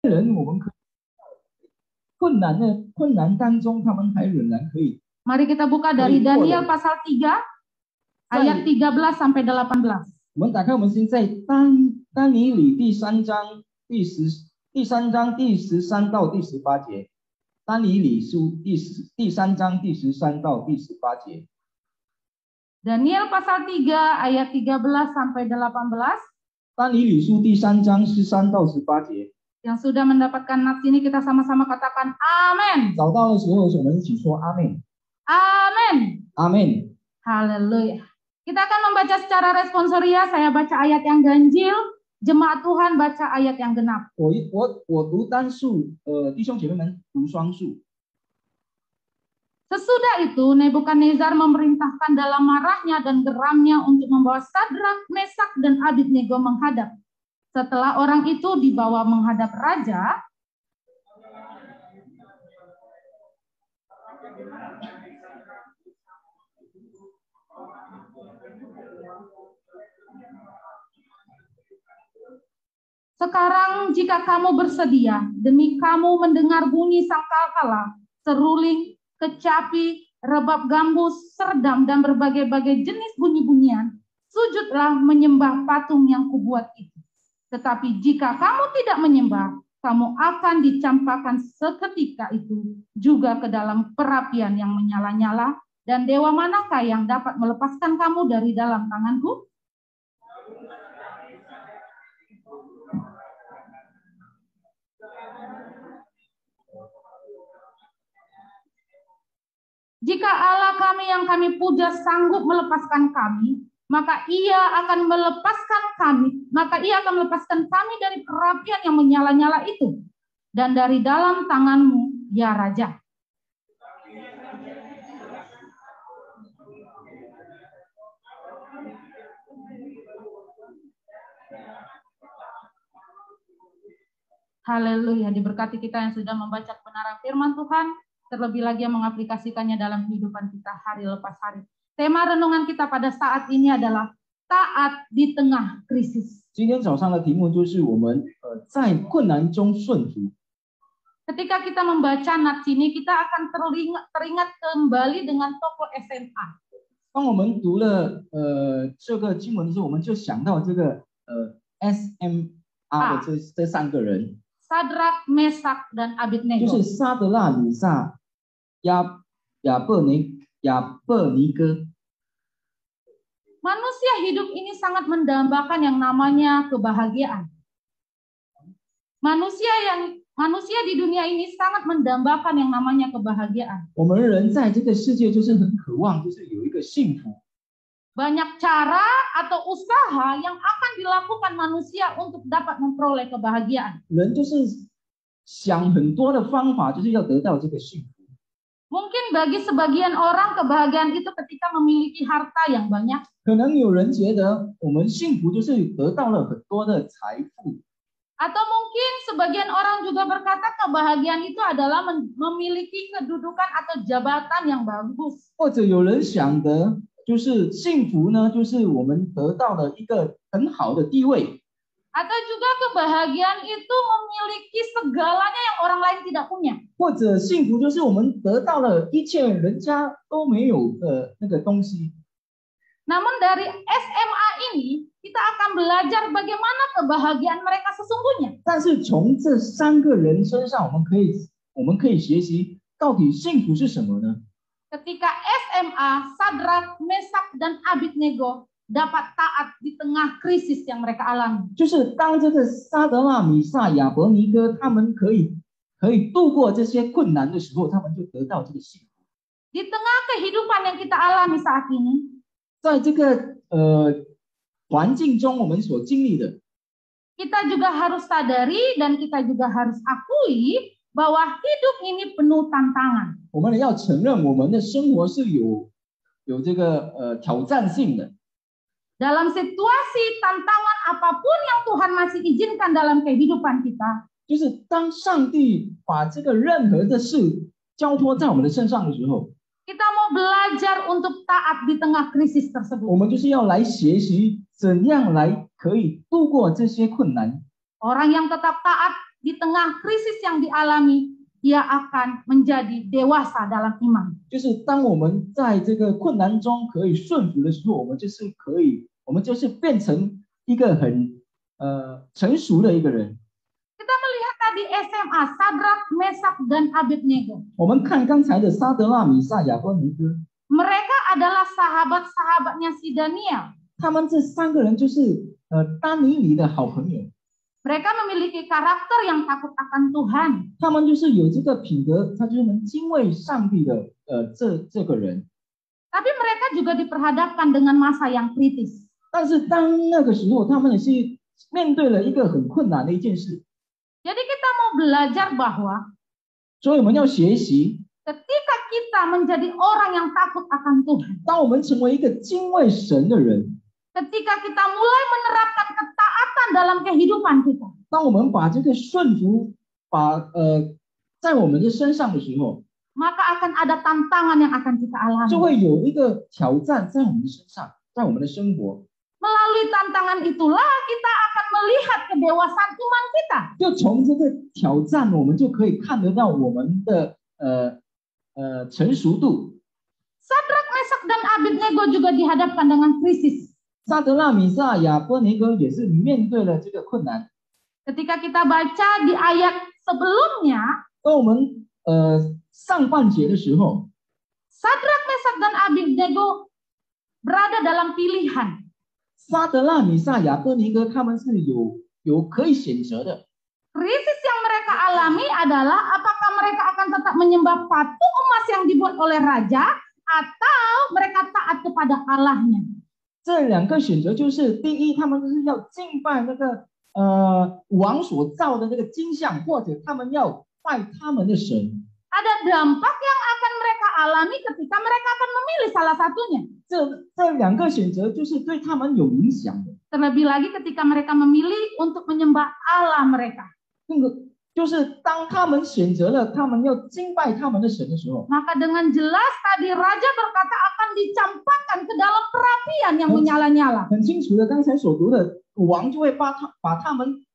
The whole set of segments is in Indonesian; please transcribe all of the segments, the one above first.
人我们可困难当中，他们还仍然可以。 Mari kita buka dari Daniel pasal 3 ayat 13 sampai 18. 我们打开，我们先在但以理第三章第13到第18节。但以理书第3章第13到第18节。 Daniel pasal 3 ayat 13 sampai 18. 但以理书第3章13到18节。 Yang sudah mendapatkan nats ini kita sama-sama katakan amin. 找到的时候，我们一起说阿门。 Amin. Amin. Haleluya. Kita akan membaca secara responsoria. Saya baca ayat yang ganjil, jemaat Tuhan baca ayat yang genap. 我读单数，弟兄姐妹们读双数。 Sesudah itu Nebukadnezar memerintahkan dalam marahnya dan geramnya untuk membawa Sadrak, Mesak dan Abednego menghadap. Setelah orang itu dibawa menghadap raja, sekarang jika kamu bersedia, demi kamu mendengar bunyi sangkakala, seruling, kecapi, rebab gambus, serdam, dan berbagai-bagai jenis bunyi-bunyian, sujudlah menyembah patung yang kubuat itu. Tetapi jika kamu tidak menyembah, kamu akan dicampakkan seketika itu juga ke dalam perapian yang menyala-nyala, dan dewa manakah yang dapat melepaskan kamu dari dalam tanganku? Jika Allah kami yang kami puja sanggup melepaskan kami, maka ia akan melepaskan kami dari perapian yang menyala-nyala itu dan dari dalam tanganmu, ya Raja. Haleluya, diberkati kita yang sudah membaca kebenaran firman Tuhan, terlebih lagi yang mengaplikasikannya dalam kehidupan kita hari lepas hari. Tema renungan kita pada saat ini adalah taat di tengah krisis. 今天早上的题目就是我们在困难中顺服。 Ketika kita membaca nats ini, kita akan teringat kembali dengan tokoh SMA. 当我们读了这个经文的时候，我们就想到这个SMR 的这3个人。 Sadrak, Mesak, dan Abednego. 就是沙德拉、米萨、亚伯尼哥。 Manusia hidup ini sangat mendambakan yang namanya kebahagiaan. Manusia di dunia ini sangat mendambakan yang namanya kebahagiaan. 我们人在这个世界就是很渴望，就是有一个幸福。 Banyak cara atau usaha yang akan dilakukan manusia untuk dapat memperoleh kebahagiaan. 人就是想很多的方法，就是要得到这个幸福。 Mungkin bagi sebagian orang kebahagiaan itu ketika memiliki harta yang banyak. 可能有人觉得我们幸福就是得到了很多的财富。 Atau mungkin sebagian orang juga berkata kebahagiaan itu adalah memiliki kedudukan atau jabatan yang bagus. 或者有人想的就是幸福呢，就是我们得到了一个很好的地位。 Atau juga kebahagiaan itu memiliki segalanya yang orang lain tidak punya. 或者幸福就是我们得到了一切人家都没有的那个东西。 Namun dari SMA ini kita akan belajar bagaimana kebahagiaan mereka sesungguhnya. 但是从这3个人身上，我们可以学习到底幸福是什么呢？ Ketika SMA, Sadrak, Mesak, dan Abednego dapat taat di tengah krisis yang mereka alami. 就是当这个沙德拉、米萨、亚伯尼哥他们可以度过这些困难的时候，他们就得到这个幸福。 Di tengah kehidupan yang kita alami saat ini, 在这个环境中我们所经历的， kita juga harus sadari dan kita juga harus akui bahwa hidup ini penuh tantangan. 我们要承认我们的生活是有这个挑战性的。 Dalam situasi tantangan apapun yang Tuhan masih izinkan dalam kehidupan kita, 就是当上帝把这个任何的事交托在我们的身上的时候， kita mau belajar untuk taat di tengah krisis tersebut. 我们就是要来学习怎样来可以度过这些困难。 Orang yang tetap taat di tengah krisis yang dialami, ia akan menjadi dewasa dalam iman. 就是当我们在这个困难中可以顺服的时候，我们就是变成一个很成熟的一个人。 Kita melihat tadi SMA, Sadrak, Mesak, dan Abednego. 我们看刚才的沙德拉、米萨、亚伯尼哥， Mereka adalah sahabat-sahabatnya si Daniel. 他们这三个人就是丹尼里的好朋友， Mereka memiliki karakter yang takut akan Tuhan. 他们就是有这个品德，他就是能敬畏上帝的这个人。 Tapi mereka juga diperhadapkan dengan masa yang kritis. 但是当那个时候，他们也是面对了一个很困难的一件事， Jadi kita mau belajar bahwa 所以我们要学习， ketika kita menjadi orang yang takut akan Tuhan, 当我们成为一个敬畏神的人， ketika kita mulai menerapkan ketaatan dalam kehidupan kita, 当我们把这个顺服在我们的身上的时候， maka akan ada tantangan yang akan kita 就 alami. 会有一个挑战在我们的身上，在我们的生活。 Melalui tantangan itulah kita akan melihat kedewasaan iman kita. 就从这个挑战，我们就可以看得到我们的成熟度。 Sadrak, Mesak, dan Abednego juga dihadapkan dengan krisis. 沙德拉、米萨、亚伯尼哥也是面对了这个困难。 Ketika kita baca di ayat sebelumnya, 当我们上半节的时候， Sadrak, Mesak, dan Abednego berada dalam pilihan. 沙德拉、米萨、亚伯尼哥他们是有可以选择的。 Krisis yang mereka alami adalah apakah mereka akan tetap menyembah patung emas yang dibuat oleh raja atau mereka taat kepada Allahnya. 这两个选择就是：第一，他们就是要敬拜那个王所造的那个金像，或者他们要拜他们的神。 Ada dampak yang akan mereka alami ketika mereka akan memilih salah satunya. 这两个选择就是对他们有影响的。 Terlebih lagi ketika mereka memilih untuk menyembah Allah mereka. 那个就是当他们选择了他们要敬拜他们的神的时候， Maka dengan jelas tadi raja berkata akan dicampakkan ke dalam perapian yang menyala-nyala. 很清楚的，刚才所读的，王就会把他们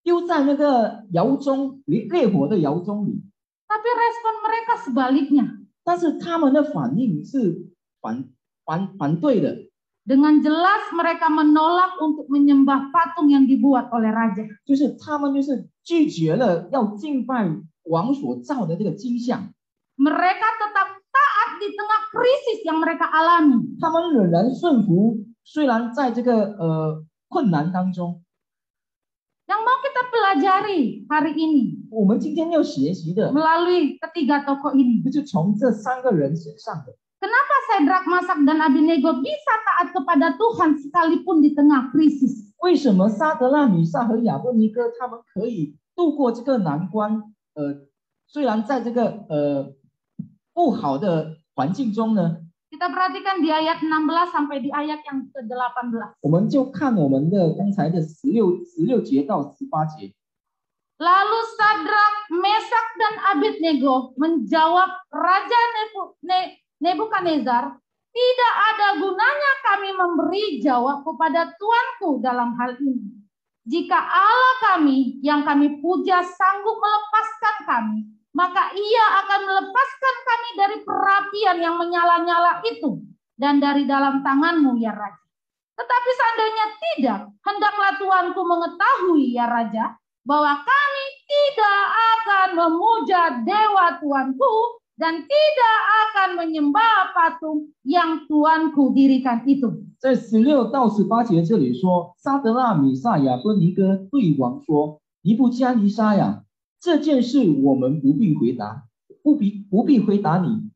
丢在那个窑中，烈火的窑中里。 Tapi respon mereka sebaliknya. 但是他们的反应是反对的。 Dengan jelas mereka menolak untuk menyembah patung yang dibuat oleh raja. 就是他们就是拒绝了要敬拜王所造的这个金像。 Mereka tetap taat di tengah krisis yang mereka alami. 他们仍然顺服，虽然在这个困难当中。 Yang mau kita pelajari hari ini 我们今天要学习的， melalui ketiga tokoh ini. 就是从这三个人身上的。 Kenapa Sadrak, Mesak, dan Abednego bisa taat kepada Tuhan sekalipun di tengah krisis? 为什么沙德拉、米萨和亚伯尼哥他们可以度过这个难关？虽然在这个不好的环境中呢？ Kita perhatikan di ayat 16 sampai di ayat yang ke-18. 我们就看我们的刚才的16节到18节。 Lalu Sadrak, Mesak, dan Abednego menjawab Raja Nebukadnezar, tidak ada gunanya kami memberi jawab kepada Tuanku dalam hal ini. Jika Allah kami yang kami puja sanggup melepaskan kami, maka ia akan melepaskan kami dari perapian yang menyala-nyala itu dan dari dalam tanganmu ya Raja. Tetapi seandainya tidak, hendaklah Tuanku mengetahui ya Raja, bahwa kami tidak akan memuja dewa Tuanku dan tidak akan menyembah patung yang Tuanku dirikan itu. 在16到18节这里说，沙德拉、米萨、亚伯尼哥对王说：“尼布加尼撒呀，这件事我们不必回答你。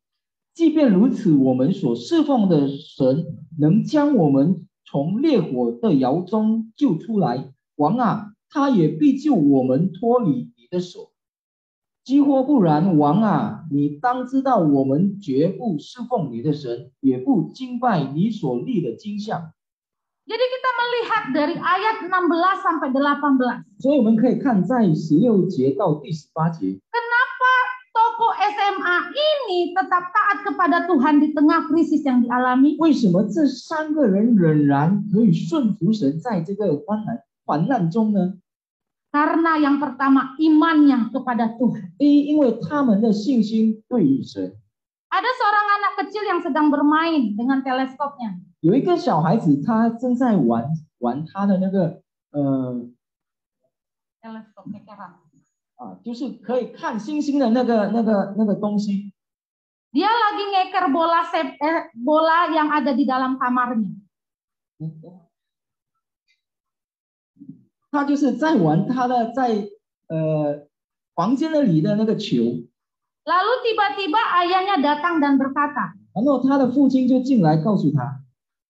即便如此，我们所侍奉的神能将我们从烈火的窑中救出来。王啊，他也必救我们脱离你的手。即或不然，王啊，你当知道，我们绝不侍奉你的神，也不敬拜你所立的金像。” Jadi kita melihat dari ayat 16 sampai 18. 所以我们可以看在16节到第18节。 Kenapa tokoh SMA ini tetap taat kepada Tuhan di tengah krisis yang dialami? 为什么这三个人仍然可以顺服神，在这个患难中呢？ Karena yang pertama imannya kepada Tuhan. 第一，因为他们的信心对于神。 Ada seorang anak kecil yang sedang bermain dengan teleskopnya. 有一个小孩子，他正在玩他的那个Teleskop kekeran. 就是可以看星星的那个东西。 Dia lagi ngeker bola yang ada di dalam kamarnya. 他就是在玩他的在房间里的那个球。 Lalu tiba-tiba ayahnya datang dan berkata, 然后他的父亲就进来告诉他，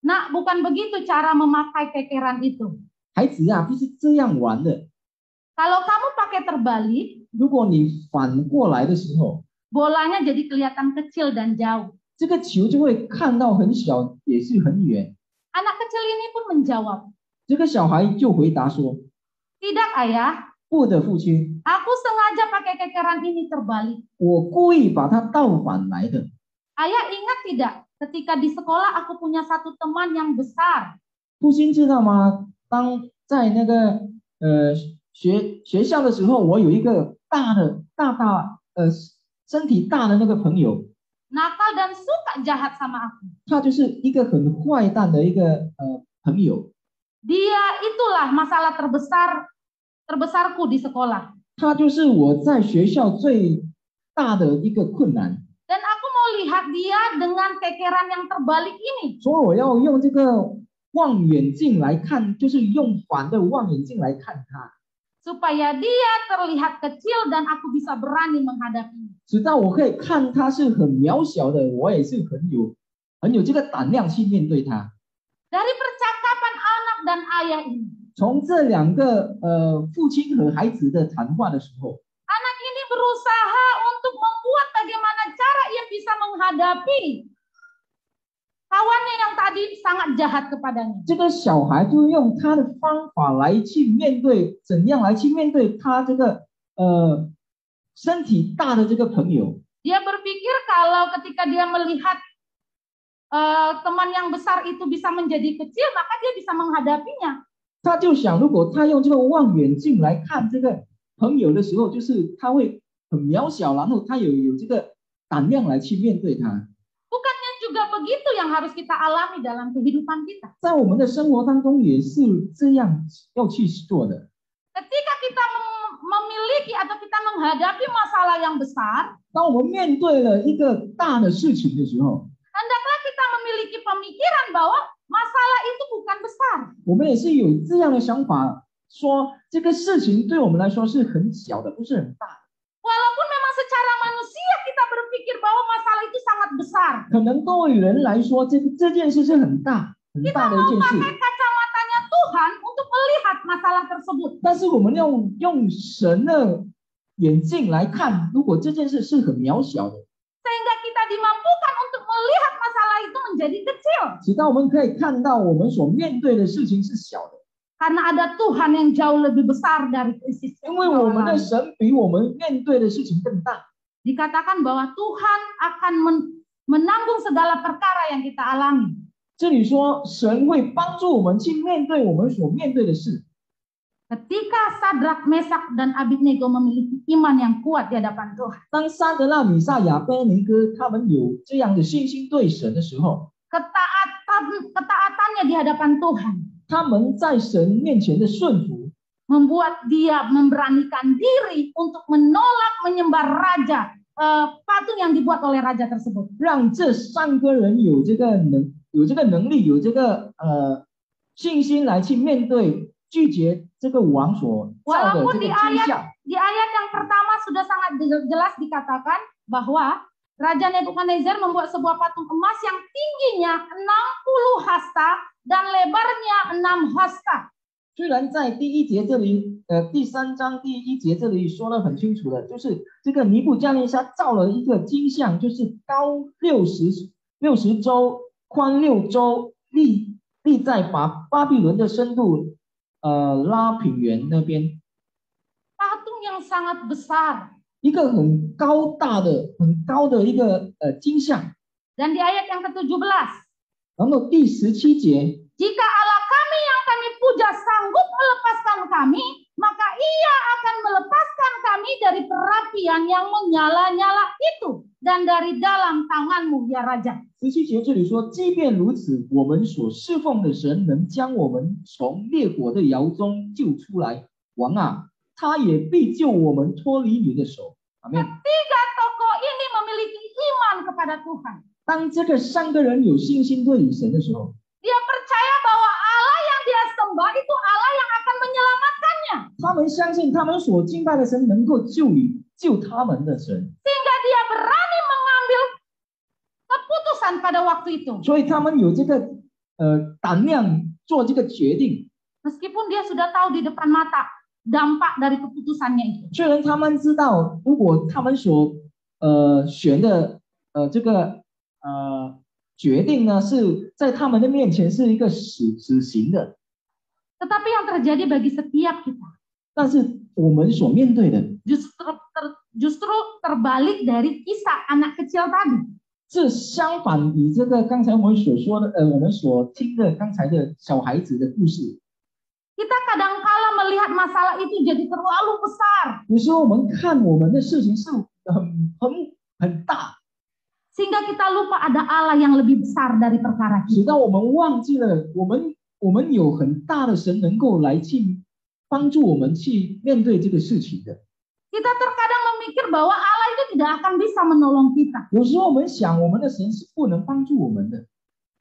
Nak, bukan begitu cara memakai kekeran itu. 孩子啊，不是这样玩的。 Kalau kamu pakai terbalik, 如果你反过来的时候， bolanya jadi kelihatan kecil dan jauh. 这个球就会看到很小，也是很远。 Anak kecil ini pun menjawab, 这个小孩就回答说 Tidak ayah, 不的父亲， aku sengaja pakai kekeran ini terbalik. 我故意把它倒反来的。 Ayah ingat tidak, ketika di sekolah aku punya satu teman yang besar. 父亲知道吗？当在那个学校的时候，我有一个身体大的那个朋友， Nakal dan suka jahat sama aku. 他就是一个很坏蛋的一个朋友。 Dia itulah masalah terbesarku di sekolah. 他就是我在学校最大的一个困难， Dan aku mau lihat dia dengan kekeran yang terbalik ini. 所以我要用这个望远镜来看，就是用反的望远镜来看他， Supaya dia terlihat kecil dan aku bisa berani menghadapinya. 直到我可以看他是很渺小的，我也是很有这个胆量去面对他。 Dari percakapan anak dan ayah ini, 从这两个父亲和孩子的谈话的时候， anak ini berusaha untuk membuat bagaimana cara ia bisa menghadapi kawannya yang tadi sangat jahat kepadanya. 这个小孩就用他的方法来去面对，怎样来去面对他这个身体大的这个朋友。 Dia berpikir kalau ketika dia melihat teman yang besar itu bisa menjadi kecil, maka dia bisa menghadapinya. 他就想，如果他用这个望远镜来看这个朋友的时候，就是他会很渺小，然后他有这个胆量来去面对他。 Bukannya juga begitu yang harus kita alami dalam kehidupan kita. 在我们的生活当中也是这样要去做的。 Ketika kita memiliki atau kita menghadapi masalah yang besar, 当我们面对了一个大的事情的时候， hendaklah kita memiliki pemikiran bahwa masalah itu bukan besar. 我们也是有这样的想法，说这个事情对我们来说是很小的，不是很大的。 Walaupun memang secara manusia kita berpikir bahwa masalah itu sangat besar. 可能对于人来说，这件事是很大的一 Kita 件 mau 事。 pakai kacamatanya Tuhan untuk melihat masalah tersebut. 但是我们用神的眼镜来看，如果这件事是很渺小的， Sehingga kita dimampukan untuk melihat masalah itu menjadi kecil. 直到我们可以看到我们所面对的事情是小的， Karena ada Tuhan yang jauh lebih besar dari krisis. 因为我们的神比我们面对的事情更大。 Dikatakan bahwa Tuhan akan menanggung segala perkara yang kita alami. 这里说神会帮助我们去面对我们所面对的事。 Ketika Sadrak, Mesak, dan Abednego memiliki iman yang kuat di hadapan Tuhan, 当撒德纳、米撒、亚贝尼哥他们有这样的信心对神的时候， ketaatannya di hadapan Tuhan 他们在神面前的顺服， membuat dia memberanikan diri untuk menolak menyembah raja, patung yang dibuat oleh raja tersebut. 让这3个人有这个能力，有这个信心来去面对拒绝这个王所造的 Walaupun 这个 di 倾向。 ayat yang pertama sudah sangat jelas dikatakan bahwa Raja Nebukadnezar membuat sebuah patung emas yang tingginya 60 hasta dan lebarnya 6 hasta. 虽然在第1节这里，第3章第1节这里说得很清楚的，就是这个尼布加尼撒造了一个金像，就是高60周，宽6周，立在巴比伦的深度，拉平原那边， Patung yang sangat besar. 一个很高的一个金像。 Dan di ayat yang ke-17, 然后第17节， Jika Allah kami yang kami puja sanggup melepaskan kami, maka Ia akan melepaskan kami dari perapian yang menyala-nyala itu dan dari dalam tanganmu, ya Raja. 17节这里说，即便如此，我们所侍奉的神能将我们从烈火的窑中救出来。王啊，他也必救我们脱离你的手。阿们。 Ketiga tokoh ini memiliki iman kepada Tuhan. 当这个3个人有信心对神的时候， Dia percaya bahwa Allah yang dia sembah itu Allah yang akan menyelamatkannya. 他们相信他们所敬拜的神能够救他们的神， Sehingga dia berani mengambil keputusan pada waktu itu. 所以他们有这个胆量做这个决定。 Meskipun dia sudah tahu di depan mata dampak dari keputusannya itu. 虽然他们知道，如果他们所选的这个决定呢，是在他们的面前是一个死刑的， Tetapi yang terjadi bagi setiap kita 但是我们所面对的 justru terbalik dari kisah anak kecil tadi. 是相反，与这个刚才我们所说的我们所听的刚才的小孩子的故事。 Kita kadangkala melihat masalah itu jadi terlalu besar. 有时候我们看我们的事情是很大， Sehingga kita lupa ada Allah yang lebih besar dari perkara itu. 直到我们忘记了我们有很大的神能够来去帮助我们去面对这个事情的。 Kita terkadang memikir bahwa Allah itu tidak akan bisa menolong kita. 有时候我们想，我们的神是不能帮助我们的，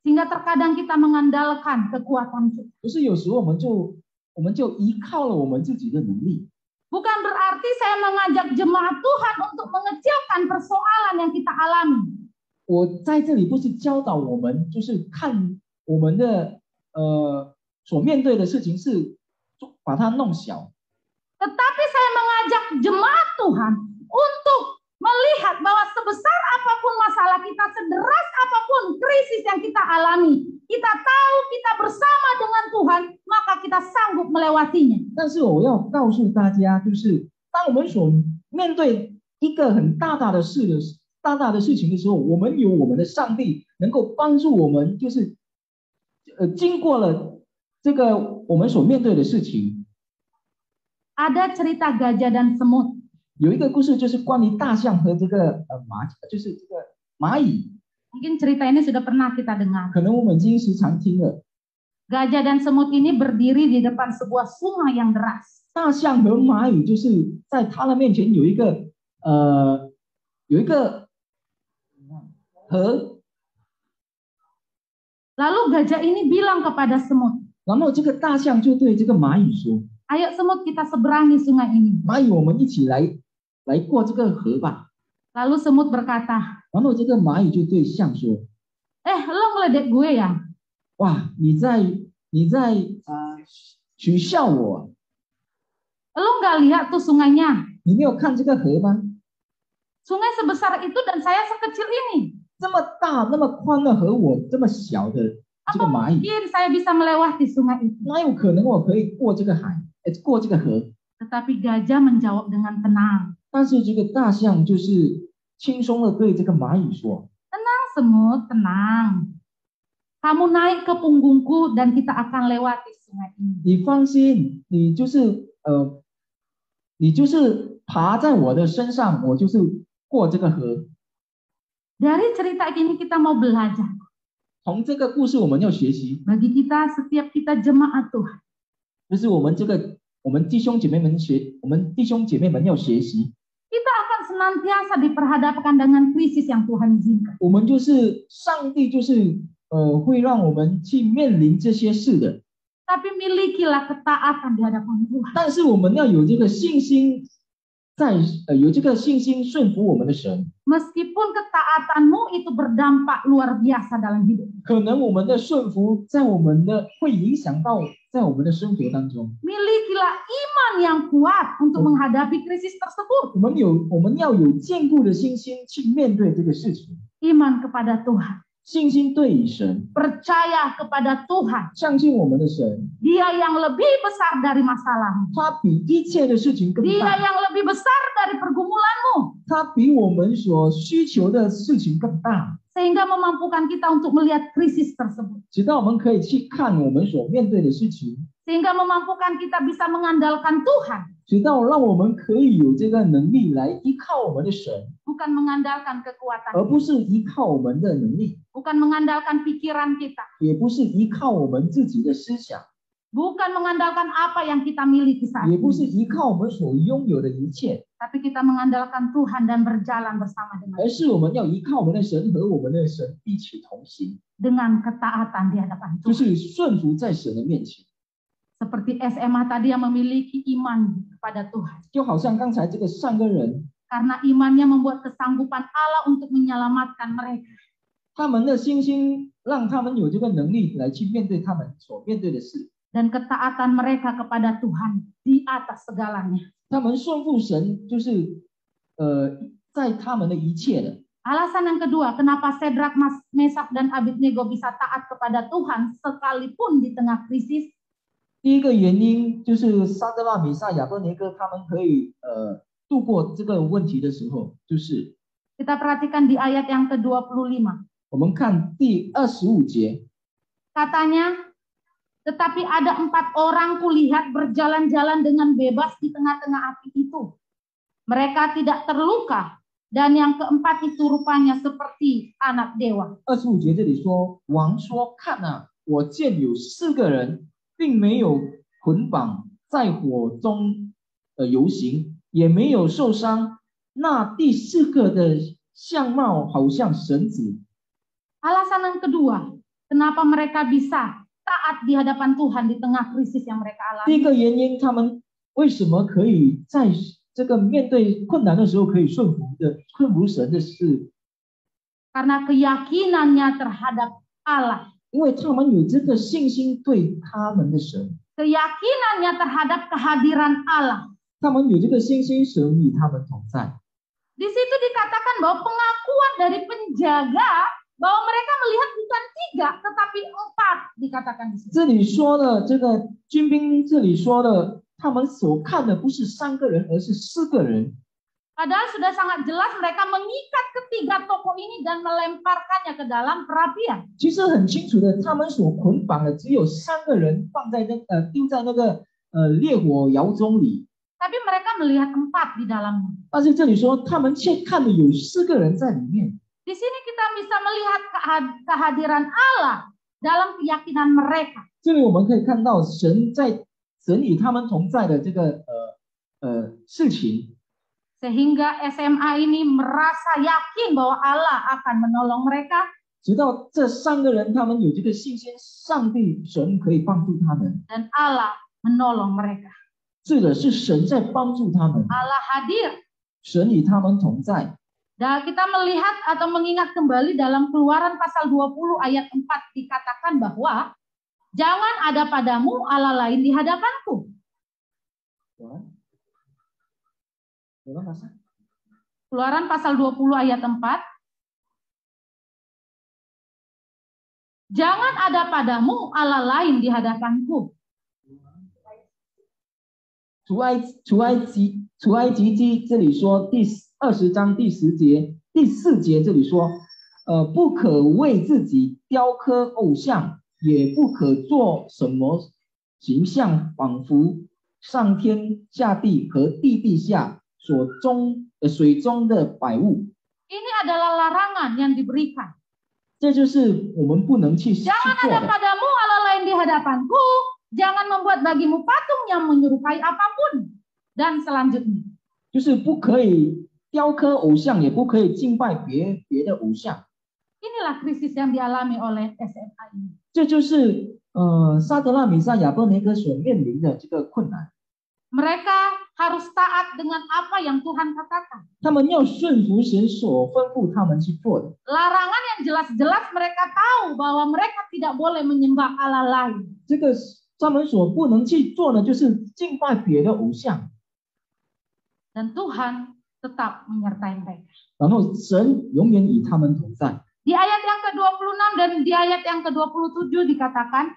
Sehingga terkadang kita mengandalkan kekuatan kita. 可是有时候我们就依靠了我们自己的能力。 Bukan berarti saya mengajak jemaat Tuhan untuk mengecilkan persoalan yang kita alami. 我在这里不是教导我们，就是看我们的所面对的事情是把它弄小。 Tetapi saya mengajak jemaat Tuhan untuk melihat bahwa sebesar apapun masalah kita, sederas apapun krisis yang kita alami, kita tahu kita bersama dengan Tuhan, maka kita sanggup melewatinya. 但是我要告诉大家，就是当我们所面对一个很大的事情的时候，我们有我们的上帝能够帮助我们，就是经过了这个我们所面对的事情。 Ada cerita gajah dan semut. 有一个故事就是关于大象和这个就是这个蚂蚁， Mungkin cerita ini sudah pernah kita dengar. 可能我们已经时常听了。 Gajah dan semut ini berdiri di depan sebuah sungai yang deras. 大象和蚂蚁就是在它的面前有一个河， Lalu gajah ini bilang kepada semut, 然后这个大象就对这个蚂蚁说 ayo semut kita seberangi sungai ini. 蚂蚁，我们一起来过这个河吧。 Lalu semut berkata, 然后这个蚂蚁就对象说 lo ngeledek gue ya? 哇，你在取笑我， Lo nggak lihat tuh sungainya? 你没有看这个河吗？ Sungai sebesar itu dan saya sekecil ini. 这么大那么宽的河，我这么小的这个 Apa 蚂蚁， mungkin saya bisa melewati sungai itu? 哪有可能我可以过这个过这个河？ Tetapi gajah menjawab dengan tenang. 但是这个大象就是轻松的对这个蚂蚁说 Tenang semut, tenang. Kamu naik ke punggungku dan kita akan lewati sungai ini. 你放心，你就是爬在我的身上，我就是过这个河。 Dari cerita ini kita mau belajar. 从这个故事我们要学习， Bagi kita, setiap kita jemaat Tuhan. 就是我们弟兄姐妹们要学习， Kita akan senantiasa diperhadapkan dengan krisis yang Tuhan izinkan. 我们就是上帝就是会让我们去面临这些事的， Tapi milikilah ketaatan di hadapan Tuhan. 但是我们要有这个信心，有这个信心顺服我们的神。 Meskipun ketaatanmu itu berdampak luar biasa dalam hidup. 可能我们的顺服会影响到在我们的生活当中， Milikilah iman yang kuat untuk menghadapi krisis tersebut. 我们要有坚固的信心去面对这个事情， Iman kepada Tuhan. 信心对于神， Percaya kepada Tuhan. 相信我们的神， Dia yang lebih besar dari masalahmu. 他比一切的事情更 Dia 大， yang lebih besar dari pergumulanmu. 它比我们所需求的事情更大， sehingga memampukan kita untuk melihat krisis tersebut. 直到我们可以去看我们所面对的事情， Sehingga memampukan kita bisa mengandalkan Tuhan, 直到让我们可以有这个能力来依靠我们的神， bukan mengandalkan kekuatan, 而不是依靠我们的能力， bukan mengandalkan pikiran kita, 也不是依靠我们自己的思想， bukan mengandalkan apa yang kita miliki saat 也不是 ini, 依靠我们所拥有的一切， tapi kita mengandalkan Tuhan dan berjalan bersama 而 dengan 是我们要依靠我们的神和我们的神一起同行， dengan ketaatan di hadapan 就 Tuhan. 是顺服在神的面前。 Seperti SMA tadi yang memiliki iman kepada Tuhan. 就好像刚才这个善根人， Karena imannya membuat kesanggupan Allah untuk menyelamatkan mereka. 他们的信心让他们有这个能力来去面对他们所面对的事， Dan ketaatan mereka kepada Tuhan di atas segalanya. 他们顺服神，就是在他们的一切的。 Alasan yang kedua, kenapa Sedrak, Mesak, dan Abednego bisa taat kepada Tuhan sekalipun di tengah krisis. 第一个原因就是撒德拉、米撒、亚伯尼哥他们可以度过这个问题的时候，就是 Kita perhatikan di ayat yang ke-25. 我们看第25节， Katanya, tetapi ada 4 orang kulihat berjalan-jalan dengan bebas di tengah-tengah api itu. Mereka tidak terluka, dan yang keempat itu rupanya seperti anak dewa. 25节这里说，王说：“看啊，我见有4个人，并没有捆绑，在火中游行，也没有受伤。那第4个的相貌好像神子。” Alasan yang kedua, kenapa mereka bisa taat di hadapan Tuhan di tengah krisis yang mereka 第一 alami. 个原因，他们为什么可以在这个面对困难的时候可以顺服神的事？ Karena keyakinannya terhadap Allah. 因为他们有这个信心对他们的神， Keyakinannya terhadap kehadiran Allah. 他们有这个信心，神与他们同在。 Di situ dikatakan bahwa pengakuan dari penjaga bahwa mereka melihat bukan 3 tetapi 4 dikatakan di situ. 这里说的这个军兵，这里说的他们所看的不是3个人，而是4个人。 Padahal sudah sangat jelas mereka mengikat ketiga tokoh ini dan melemparkannya ke dalam perapian. 其实很清楚的，他们所捆绑的只有3个人，放在丢在那个烈火窑中里。 Tapi mereka melihat 4 di dalamnya. 但是这里说他们却看的有4个人在里面。 Di sini kita bisa melihat kehadiran Allah dalam keyakinan mereka. 这里我们可以看到神与他们同在的这个事情。 Sehingga SMA ini merasa yakin bahwa Allah akan menolong mereka. 直到这3个人他们有这个信心，上帝神可以帮助他们。 Dan Allah menolong mereka. 是的，是神在帮助他们， Allah hadir. 神与他们同在。 Dan kita melihat atau mengingat kembali dalam Keluaran pasal 20 ayat 4 dikatakan bahwa jangan ada padamu Allah lain di hadapanku. Keluaran pasal 20 ayat 4. Jangan ada padamu Allah lain di hadapanku. 出埃及记这里说第20章第10节第4节这里说，不可为自己雕刻偶像，也不可做什么形象，仿佛上天下地和地下水中的百物。 Ini adalah larangan yang diberikan. 这就是我们不能去做 Jangan ada 的。 padamu Allah lain di hadapanku. Jangan membuat bagimu patung yang menyerupai apapun. Dan selanjutnya. 就是不可以雕刻偶像，也不可以敬拜别的偶像。 Inilah krisis yang dialami oleh SMA ini. 这就是撒德拉、米撒、亚伯尼哥所面临的这个困难。 Mereka harus taat dengan apa yang Tuhan katakan. 他们要顺服神所吩咐他们去做的。 Larangan yang jelas-jelas mereka tahu bahwa mereka tidak boleh menyembah Allah lain. 这个他们所不能去做的，就是敬拜别的偶像。 Dan Tuhan tetap menyertai mereka. 然后神永远与他们同在。 Di ayat yang ke-26 dan di ayat yang ke-27 dikatakan,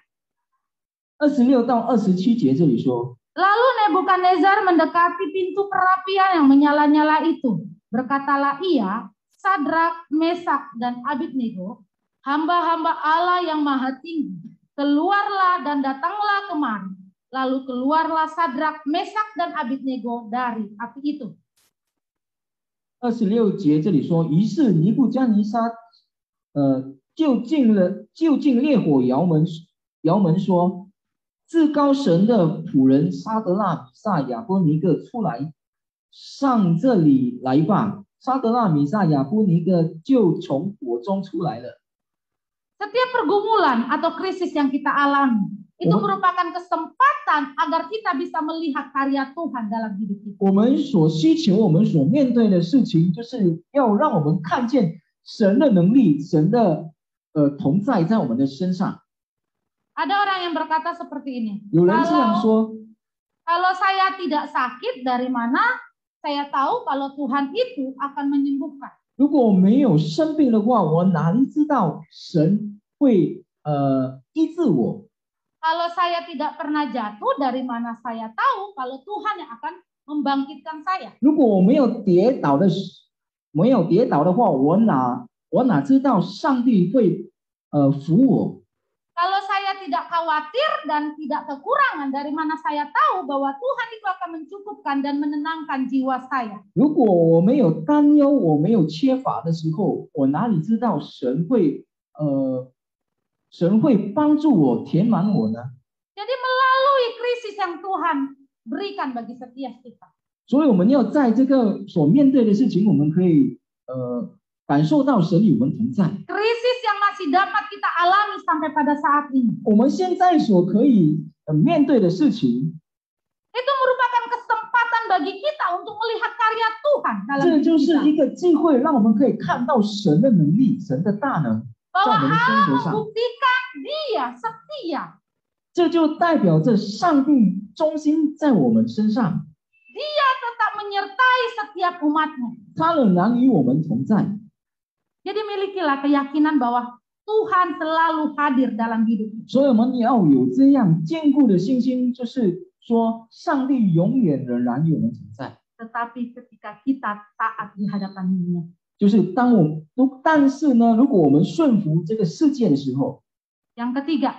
26到27节这里说， Lalu Nebukadnezar mendekati pintu perapian yang menyala-nyala itu. Berkatalah ia, Sadrak, Mesak, dan Abednego, hamba-hamba Allah yang maha tinggi, keluarlah dan datanglah kemari. Lalu keluarlah Sadrak, Mesak, dan Abednego dari api itu. 26节这里说，于是尼布加尼撒就近烈火窑门说，至高神的仆人沙德拉、米萨、亚波尼各出来，上这里来吧。沙德拉、米萨、亚波尼各就从火中出来了。 Setiap pergumulan atau krisis yang kita alami itu merupakan kesempatan agar kita bisa melihat karya Tuhan dalam hidup kita. 我们所需求、我们所面对的事情，就是要让我们看见神的能力、神的同在在我们的身上。 Ada orang yang berkata seperti ini. 有人这样说， Kalau saya tidak sakit, dari mana saya tahu kalau Tuhan itu akan menyembuhkan? 如果我没有生病的话，我哪里知道神会医治我？ Kalau saya tidak pernah jatuh, dari mana saya tahu kalau Tuhan yang akan membangkitkan saya? 如果我没有跌倒的话，我哪知道上帝会扶我？ Kalau saya tidak khawatir dan tidak kekurangan, dari mana saya tahu bahwa Tuhan itu akan mencukupkan dan menenangkan jiwa saya? 如果我没有担忧，我没有缺乏的时候，我哪里知道神会帮助我、填满我呢？ Jadi melalui krisis yang Tuhan berikan bagi setiap kita. 所以我们要在这个所面对的事情，我们可以感受到神与我们同在。 Krisis yang masih dapat kita alami sampai pada saat ini. 我们现在所可以面对的事情， Itu merupakan kesempatan bagi kita untuk melihat karya Tuhan dalam 这 hidup 就是 kita. 一个机会，让我们可以看到神的能力、神的大能在 Bahwa 我们的生 Allah 活上。 membuktikan Dia setia. 这就代表着上帝忠心在我们身上， Dia tetap menyertai setiap umatnya. 他仍然与我们同在。 Jadi milikilah keyakinan bahwa Tuhan selalu hadir dalam hidup kita. 所以我们要有这样坚固的信心，就是说，上帝永远仍然与我们同在。 Tetapi ketika kita taat di hadapan-Nya. 就是但是呢，如果我们顺服这个世界的时候， Yang ketiga,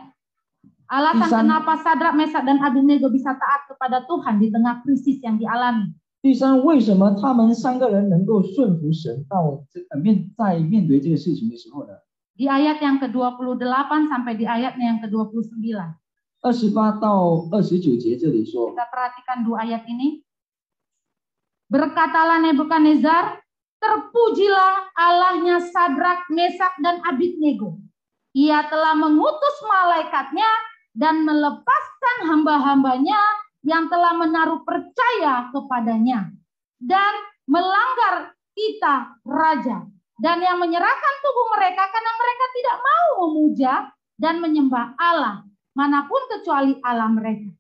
alasan Pisan. kenapa Sadrak, Mesak, dan Abednego bisa taat kepada Tuhan di tengah krisis yang dialami. 第三，为什么他们三个人能够顺服神到在面对这个事情的时候呢？ Di ayat yang ke-28 sampai di ayatnya yang ke-29. 28到29节这里说， Kita perhatikan dua ayat ini. Berkatalah Nebukadnezar, terpujilah Allahnya Sadrak, Mesak, dan Abednego. Ia telah mengutus malaikatnya dan melepaskan hamba-hambanya yang telah menaruh percaya kepadanya dan melanggar titah raja, dan yang menyerahkan tubuh mereka karena mereka tidak mau memuja dan menyembah Allah manapun kecuali Allah mereka.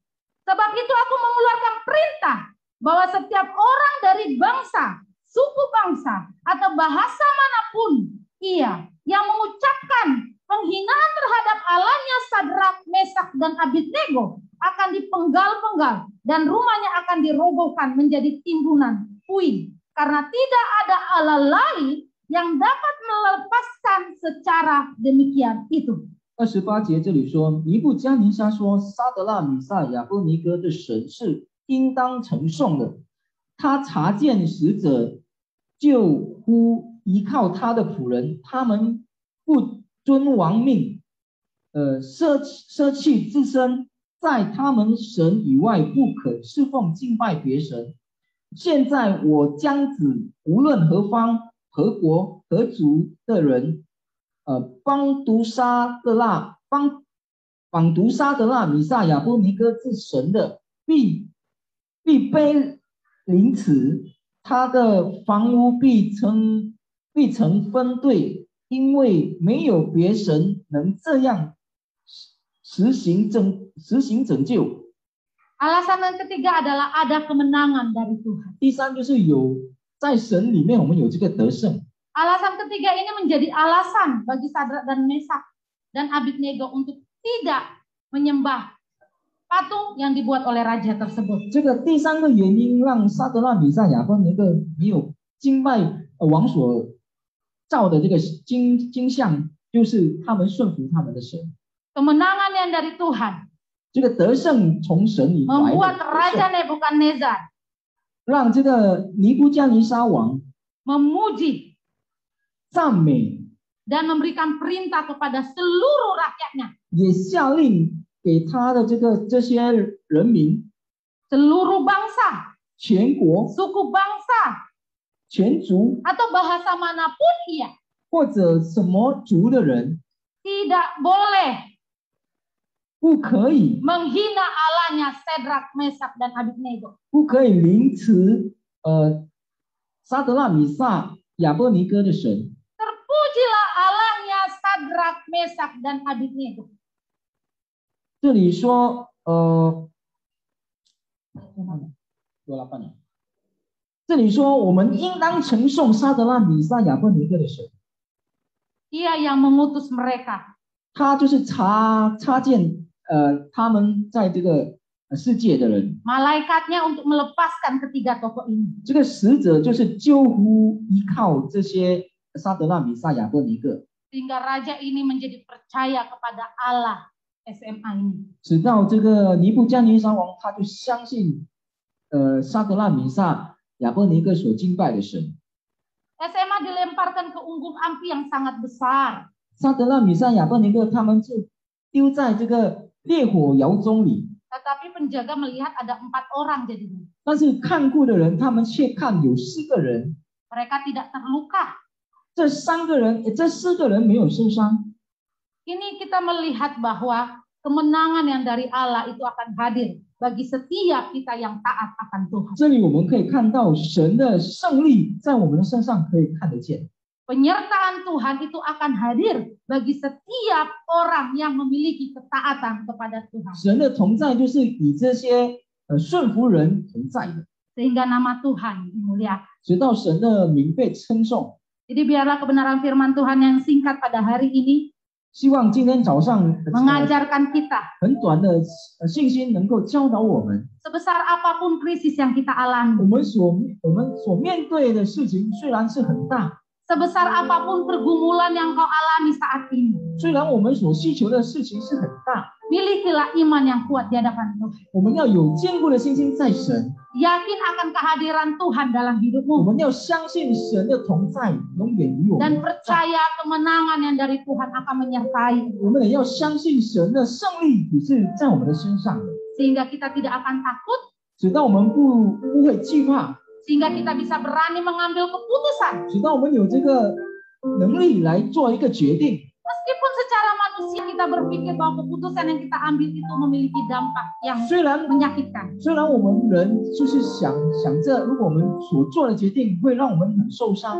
Sebab itu aku mengeluarkan perintah bahwa setiap orang dari bangsa, suku bangsa, atau bahasa manapun ia yang mengucapkan penghinaan terhadap Allahnya Sadrak, Mesak, dan Abednego akan dipenggal-penggal dan rumahnya akan dirobohkan menjadi timbunan puing, karena tidak ada Allah lain yang dapat melepaskan secara demikian itu. 28节这里说，尼布加尼撒说，沙德拉、米萨、亚波尼哥的神是应当称颂的。他查见使者，就呼依靠他的仆人，他们不遵王命，舍弃自身，在他们神以外不肯侍奉敬拜别神。现在我将指无论何方、何国、何族的人，帮毒沙德拉、米萨、亚波尼哥之神的，必被凌迟，他的房屋必成分队，因为没有别神能这样实行拯救。 Alasan yang ketiga adalah ada kemenangan dari Tuhan. 第三就是在神里面我们有这个得胜。 Alasan ketiga ini menjadi alasan bagi Sadrak dan Mesak dan Abednego untuk tidak menyembah patung yang dibuat oleh raja tersebut. 这个第三个原因让沙德拉、米萨、亚波尼哥没有敬拜王所造的这个金像，就是他们顺服他们的神。 Kemenangan yang dari Tuhan 这个得胜从神里来 membuat 的， Raja Nebukadnezar 让这个尼布加尼撒王 memuji 赞美， dan memberikan perintah kepada seluruh rakyatnya, 也下令给他的这些人民， seluruh bangsa, 全国、 suku bangsa, 全族 atau bahasa manapun ia 或者什么族的人， tidak boleh 不可以 menghina Allahnya Sedrak, Mesak, dan Abednego. 不可以凌迟撒德拉米撒亚伯尼哥的神。 Terpujilah Allahnya Sedrak, Mesak, dan Abednego. 这里说这里说我们应当承颂撒德拉米撒亚伯尼哥的神， Ia yang mengutus mereka 他就是插见他们在这个世界的人， malaikatnya untuk melepaskan ketiga tokoh ini. 这个使者就是救呼依靠这些撒德拉米撒亚伯尼哥， Sehingga raja ini menjadi percaya kepada Allah SMA ini. 直到这个尼布加尼撒王他就相信撒德拉米撒亚伯尼哥所敬拜的神。 SMA dilemparkan ke unggun api yang sangat besar. 撒德拉米撒亚伯尼哥他们就丢在这个烈火窑中里， Tetapi penjaga melihat ada 4 orang jadinya. 但是看顾的人他们却看有4个人， Mereka tidak terluka. 这4个人没有受伤。 Ini kita melihat bahwa kemenangan yang dari Allah itu akan hadir bagi setiap kita yang taat akan Tuhan. 这里我们可以看到神的胜利在我们的身上可以看得见。 Penyertaan Tuhan itu akan hadir bagi setiap orang yang memiliki ketaatan kepada Tuhan. 神的同在就是与这些顺服人同在的， Sehingga nama Tuhan dimuliakan. 直到神的名被称颂。 Jadi biarlah kebenaran firman Tuhan yang singkat pada hari ini 希望今天早上mengajarkan kita 很短的信心能够教导我们， sebesar apapun krisis yang kita alami, 我们所面对的事情虽然是很大， sebesar apapun pergumulan yang kau alami saat ini, 虽然我们所需求的事情是很大， milikilah iman yang kuat di hadapan Tuhan. 我们要有坚固的信心在神， Yakin akan kehadiran Tuhan dalam 我 hidupmu 们要相信神的同在永远与我 dan 们同在， percaya kemenangan yang dari Tuhan akan menyertai, 我们也要相信神的胜利也是在我们的身上的， sehingga kita tidak akan takut, 直到我们不会惧怕， sehingga kita bisa berani mengambil keputusan. 直到我们有这个能力来做一个决定。 Meskipun secara manusia kita berpikir bahwa keputusan yang kita ambil itu memiliki dampak yang 虽然 menyakitkan. 我们人就是想着，如果我们所做的决定会让我们很受伤，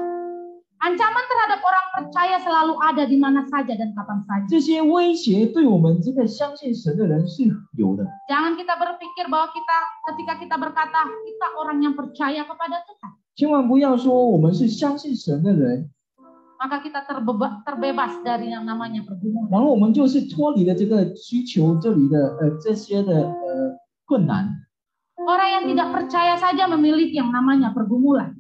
Ancaman terhadap orang percaya selalu ada di mana saja dan kapan saja. 这些威胁对我们这个相信神的人是有的。 Jangan kita berpikir bahwa ketika kita berkata kita orang yang percaya kepada Tuhan, 千万不要说我们是相信神的人， maka kita terbebas dari yang namanya pergumulan. 然后我们就是脱离了这个需求这里的这些的困难。 Orang yang tidak percaya saja memiliki yang namanya pergumulan.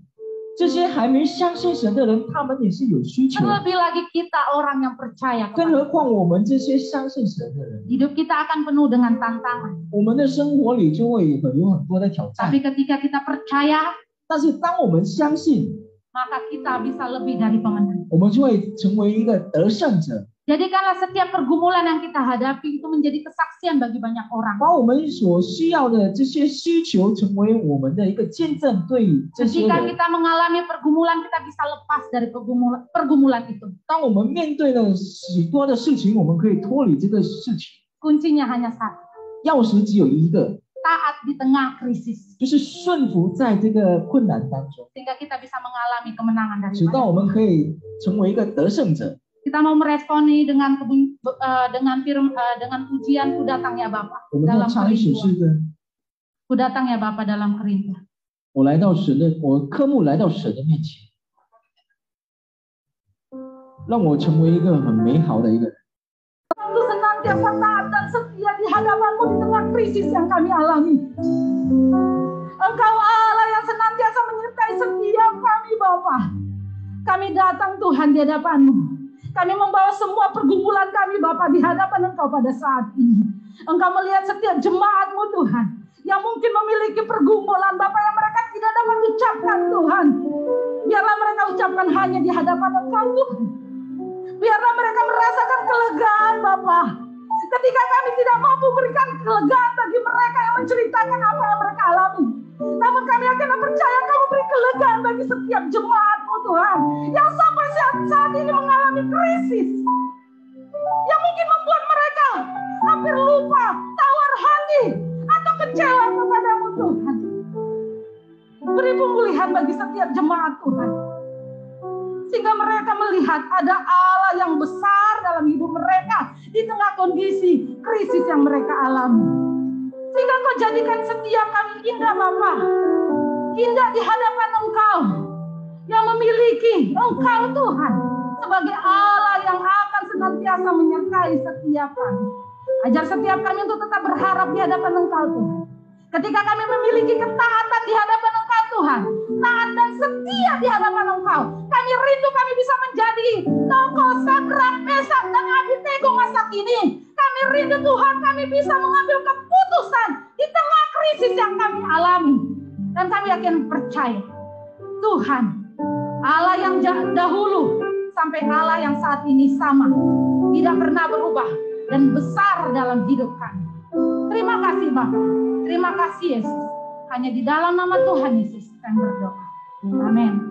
这些还没相信神的人，他们也是有需求。 Terlebih lagi kita orang yang percaya 更 kepada 何 Tuhan. 况我们这些相信神的人， Hidup kita akan penuh dengan tantangan. 我们的生活里就会有很多的挑战。 Tapi ketika kita percaya, 但是当我们相信， maka kita bisa lebih dari pemenang. 我们就会成为一个得胜者。 Jadikanlah setiap pergumulan yang kita hadapi itu menjadi kesaksian bagi banyak orang. 把我们所需要的这些需求成为我们的一个见证，对这些 Ketika 人。 kita mengalami pergumulan, kita bisa lepas dari pergumulan itu. 当我们面对了许多的事情，我们可以脱离这个事情。 Kuncinya hanya satu, 钥匙只有一个， taat di tengah krisis. 就是顺服在这个困难当中， Sehingga kita bisa mengalami kemenangan dari 直到 Tuhan. 我们可以成为一个得胜者。 Kita mau meresponi dengan pujian ku datang ya Bapa 我们要 dalam 唱一首诗 kerinduan. 歌。 Ku datang ya Bapa dalam kerinduan. 我科目来到神的面前，让我成为一个很美好的一个人。 Selalu senantiasa taat dan setia di hadapan-Mu di tengah krisis yang kami alami. Engkau Allah yang senantiasa menyertai setiap kami Bapa. Bapa. Kami datang Tuhan di hadapan-Mu. Kami membawa semua pergumulan kami Bapa di hadapan Engkau pada saat ini. Engkau melihat setiap jemaat-Mu Tuhan, yang mungkin memiliki pergumulan Bapa yang mereka tidak dapat ucapkan Tuhan. Biarlah mereka ucapkan hanya di hadapan Engkau Tuhan. Biarlah mereka merasakan kelegaan Bapa. Ketika kami tidak mampu berikan kelegaan bagi mereka yang menceritakan apa yang mereka alami, namun kami akan percaya Kamu beri kelegaan bagi setiap jemaat-Mu Tuhan, yang sampai saat ini mengalami krisis, yang mungkin membuat mereka hampir lupa, tawar hati, atau kecewa kepada-Mu Tuhan. Beri pemulihan bagi setiap jemaat Tuhan, sehingga mereka melihat ada Allah yang besar dalam hidup mereka di tengah kondisi krisis yang mereka alami. Sehingga Kau jadikan setiap kami indah Bapa, indah di hadapan Engkau, yang memiliki Engkau Tuhan sebagai Allah yang akan senantiasa menyertai setiap kami. Ajar setiap kami untuk tetap berharap di hadapan Engkau Tuhan. Ketika kami memiliki ketaatan di hadapan Engkau Tuhan, taat dan setia di hadapan Engkau, kami rindu kami bisa menjadi tokoh Sadrak, Mesak, dan Abednego masa kini. Kami rindu Tuhan kami bisa mengambil keputusan di tengah krisis yang kami alami. Dan kami akan percaya Tuhan, Allah yang dahulu sampai Allah yang saat ini sama, tidak pernah berubah dan besar dalam hidup kami. Terima kasih Bapa. Terima kasih Yesus. Hanya di dalam nama Tuhan Yesus kami berdoa. Amin.